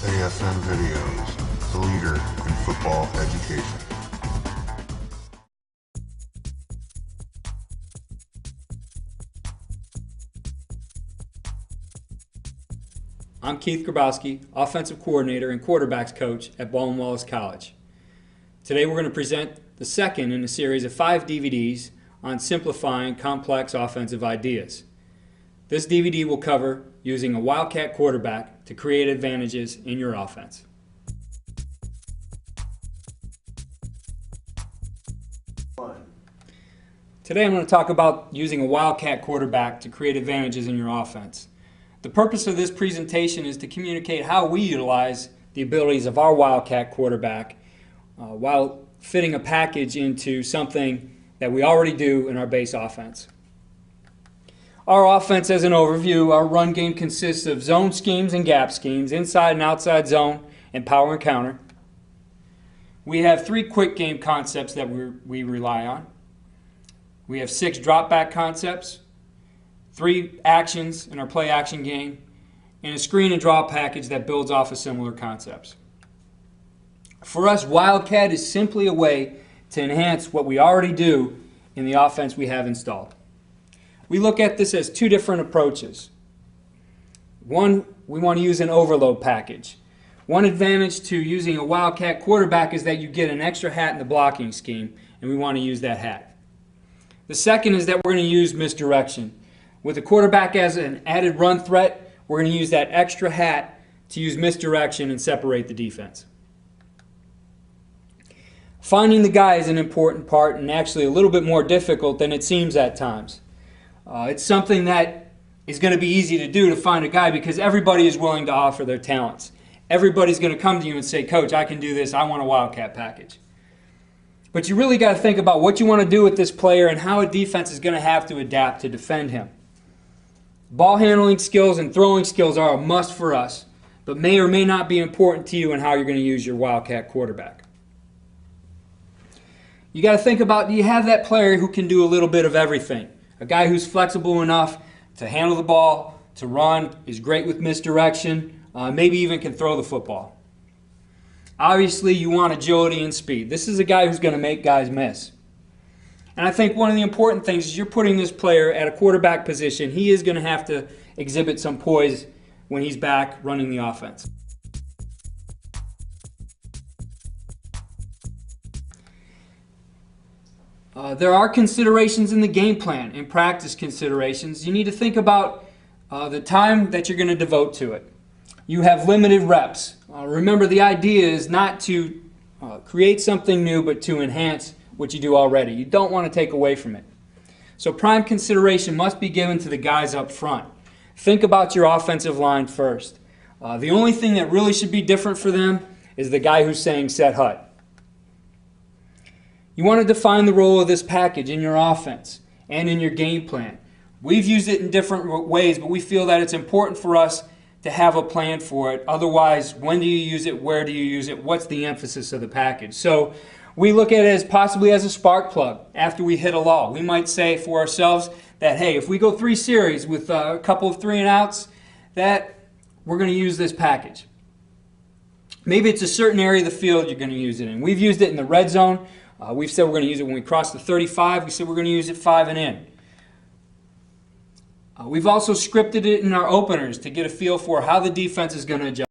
AFN Videos, the leader in football education. I'm Keith Grabowski, Offensive Coordinator and Quarterbacks Coach at Baldwin Wallace College. Today we're going to present the second in a series of 5 DVDs on simplifying complex offensive ideas. This DVD will cover using a Wildcat quarterback to create advantages in your offense. Today I'm going to talk about using a Wildcat quarterback to create advantages in your offense. The purpose of this presentation is to communicate how we utilize the abilities of our Wildcat quarterback while fitting a package into something that we already do in our base offense. Our offense, as an overview, our run game consists of zone schemes and gap schemes, inside and outside zone, and power and counter. We have 3 quick game concepts that we rely on. We have 6 drop back concepts, 3 actions in our play action game, and a screen and draw package that builds off of similar concepts. For us, Wildcat is simply a way to enhance what we already do in the offense we have installed. We look at this as 2 different approaches. One, we want to use an overload package. One advantage to using a Wildcat quarterback is that you get an extra hat in the blocking scheme, and we want to use that hat. The second is that we're going to use misdirection. With the quarterback as an added run threat, we're going to use that extra hat to use misdirection and separate the defense. Finding the guy is an important part and actually a little bit more difficult than it seems at times. It's something that is going to be easy to do, to find a guy, because everybody is willing to offer their talents. Everybody's going to come to you and say, "Coach, I can do this. I want a Wildcat package." But you really got to think about what you want to do with this player and how a defense is going to have to adapt to defend him. Ball handling skills and throwing skills are a must for us, but may or may not be important to you in how you're going to use your Wildcat quarterback. You got to think about, do you have that player who can do a little bit of everything? A guy who's flexible enough to handle the ball, to run, is great with misdirection, maybe even can throw the football. Obviously, you want agility and speed. This is a guy who's going to make guys miss. And I think one of the important things is you're putting this player at a quarterback position. He is going to have to exhibit some poise when he's back running the offense. There are considerations in the game plan and practice considerations. You need to think about the time that you're going to devote to it. You have limited reps. Remember, the idea is not to create something new, but to enhance what you do already. You don't want to take away from it. So prime consideration must be given to the guys up front. Think about your offensive line first. The only thing that really should be different for them is the guy who's saying set hut. You want to define the role of this package in your offense and in your game plan. We've used it in different ways, but we feel that it's important for us to have a plan for it. Otherwise, when do you use it? Where do you use it? What's the emphasis of the package? So we look at it as possibly as a spark plug after we hit a lull. We might say for ourselves that, hey, if we go 3 series with a couple of 3 and outs, that we're going to use this package. Maybe it's a certain area of the field you're going to use it in. We've used it in the red zone. We've said we're going to use it when we cross the 35. We said we're going to use it 5 and in. We've also scripted it in our openers to get a feel for how the defense is going to adjust.